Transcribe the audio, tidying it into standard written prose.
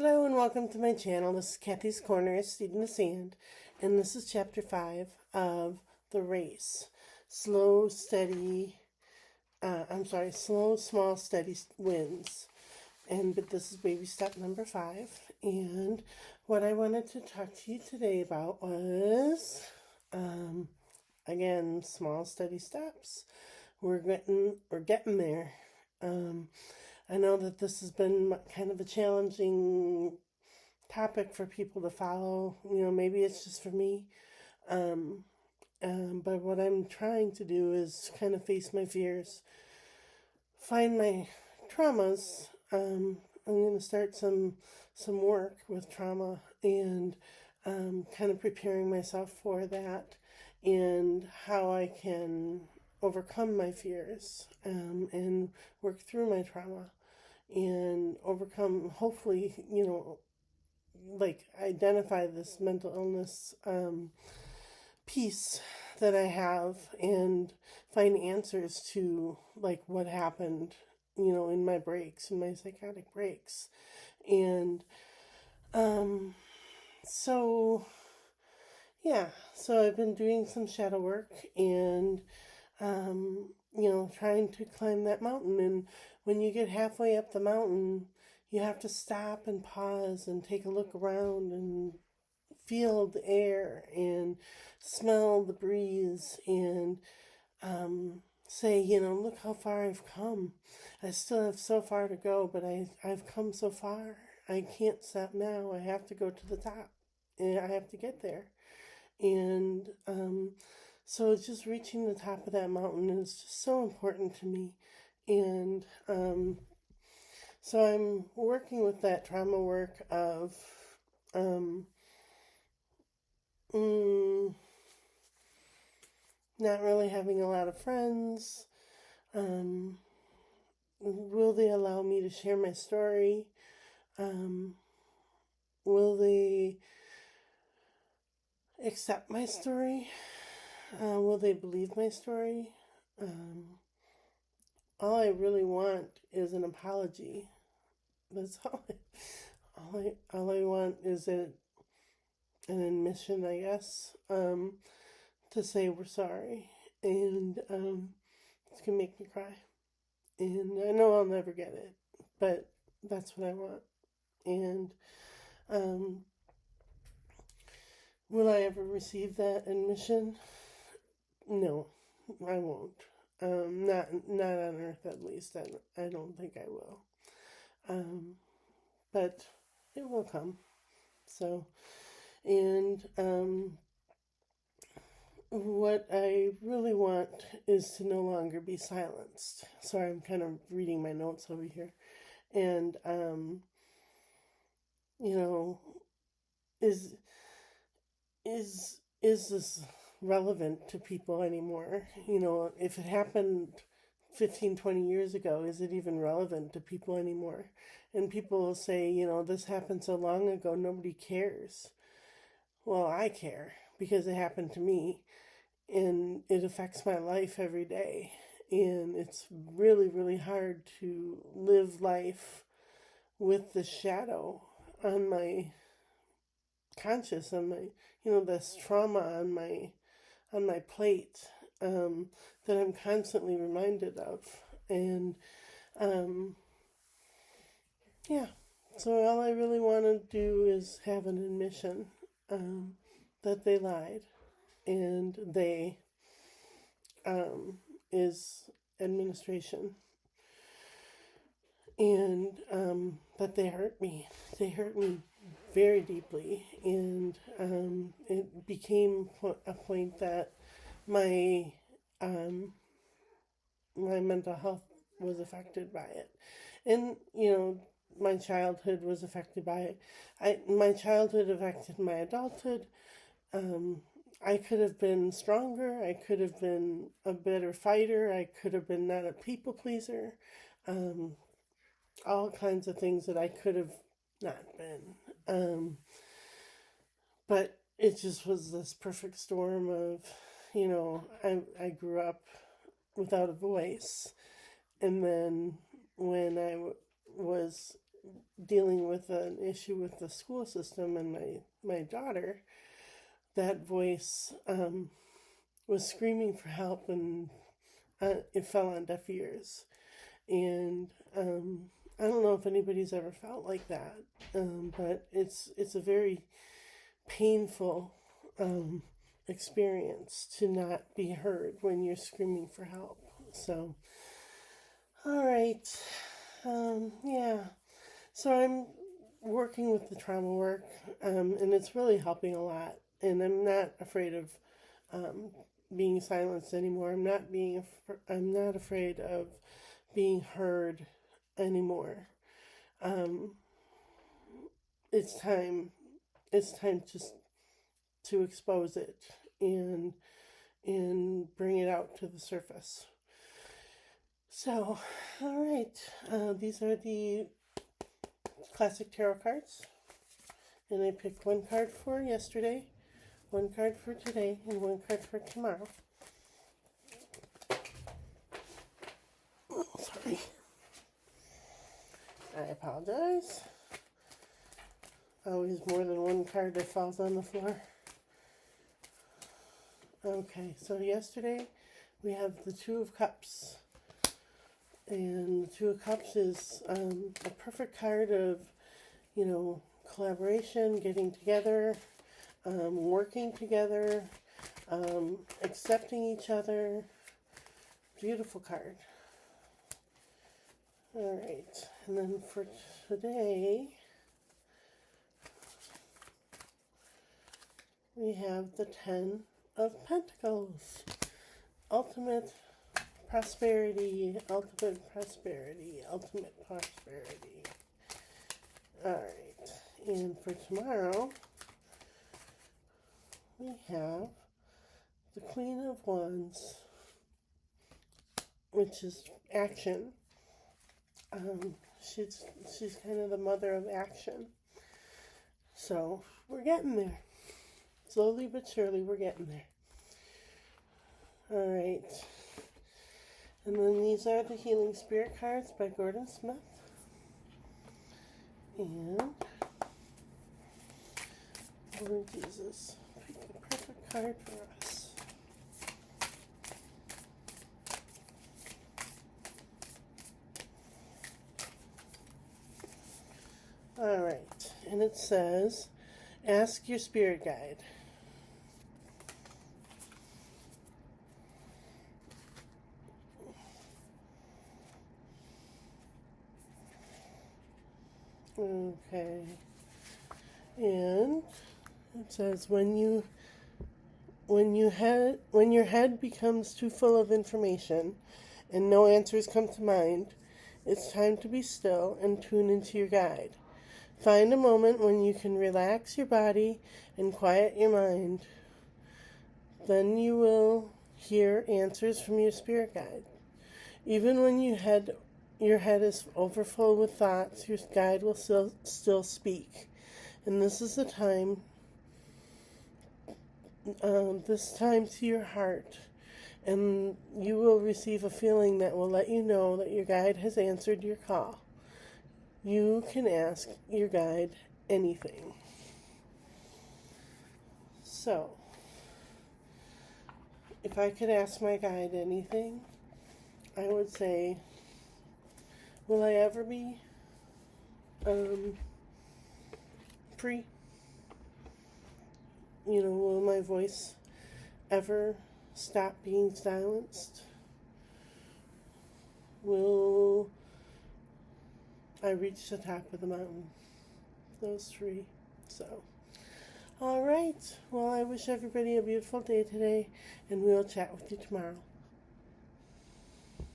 Hello and welcome to my channel. This is Kathy's Corner, Seed in the Sand, and this is chapter 5 of The Race. Slow, small, steady wins. But this is baby step number 5. And what I wanted to talk to you today about was, again, small, steady steps. We're getting there. I know that this has been kind of a challenging topic for people to follow. Maybe it's just for me. But what I'm trying to do is kind of face my fears, find my traumas. I'm going to start some work with trauma and kind of preparing myself for that and how I can overcome my fears and work through my trauma and overcome, hopefully, identify this mental illness piece that I have and find answers to what happened, in my breaks, in my psychotic breaks. And so yeah, so I've been doing some shadow work and trying to climb that mountain. And when you get halfway up the mountain, you have to stop and pause and take a look around and feel the air and smell the breeze and say, look how far I've come. I still have so far to go, but I've come so far. I can't stop now. I have to go to the top and I have to get there. And so just reaching the top of that mountain is just so important to me. And so I'm working with that trauma work of not really having a lot of friends. Will they allow me to share my story? Will they accept my story? Will they believe my story? All I really want is an apology. That's all I want is an admission, I guess, to say we're sorry. And it's going to make me cry. And I know I'll never get it, but that's what I want. And will I ever receive that admission? No, I won't. Not on earth, at least. I don't think I will. But it will come. So, and what I really want is to no longer be silenced. Sorry, I'm kind of reading my notes over here. And, is this relevant to people anymore? If it happened 15, 20 years ago, is it even relevant to people anymore? And people will say, this happened so long ago, nobody cares. Well, I care because it happened to me and it affects my life every day. And it's really, really hard to live life with the shadow on my conscious, on my, this trauma on my plate that I'm constantly reminded of. And yeah, so all I really want to do is have an admission that they lied, and they is administration, and that they hurt me. They hurt me very deeply, and it became a point that my my mental health was affected by it, and my childhood was affected by it. My childhood affected my adulthood. I could have been stronger. I could have been a better fighter. I could have been not a people pleaser. All kinds of things that I could have not been. But it just was this perfect storm of, I grew up without a voice. And then when I was dealing with an issue with the school system and my daughter, that voice was screaming for help, and it fell on deaf ears. And I don't know if anybody's ever felt like that, but it's a very painful experience to not be heard when you're screaming for help. So, all right, yeah. So I'm working with the trauma work, and it's really helping a lot. And I'm not afraid of being silenced anymore. I'm not afraid of being heard anymore. Um, it's time. It's time to expose it and bring it out to the surface. So, all right. These are the classic tarot cards, and I picked one card for yesterday, one card for today, and one card for tomorrow. Oh, sorry. I apologize. Always more than one card that falls on the floor. Okay, so yesterday we have the Two of Cups. And the Two of Cups is a perfect card of, collaboration, getting together, working together, accepting each other. Beautiful card. All right, and then for today, we have the Ten of Pentacles. Ultimate prosperity, ultimate prosperity, ultimate prosperity. All right, and for tomorrow, we have the Queen of Wands, which is action. She's kind of the mother of action. So we're getting there. Slowly but surely, we're getting there. All right. And then these are the Healing Spirit cards by Gordon Smith. And Lord Jesus, pick the perfect card for us. All right. And it says, ask your spirit guide. Okay. And it says when your head becomes too full of information and no answers come to mind, it's time to be still and tune into your guide. Find a moment when you can relax your body and quiet your mind. Then you will hear answers from your spirit guide. Even when your head is overfull with thoughts, your guide will still speak. And this is the time, this time to your heart. And you will receive a feeling that will let you know that your guide has answered your call. You can ask your guide anything. So, if I could ask my guide anything, I would say, will I ever be free? Will my voice ever stop being silenced? Will I reach the top of the mountain? Those three. So, all right. Well, I wish everybody a beautiful day today, and we'll chat with you tomorrow.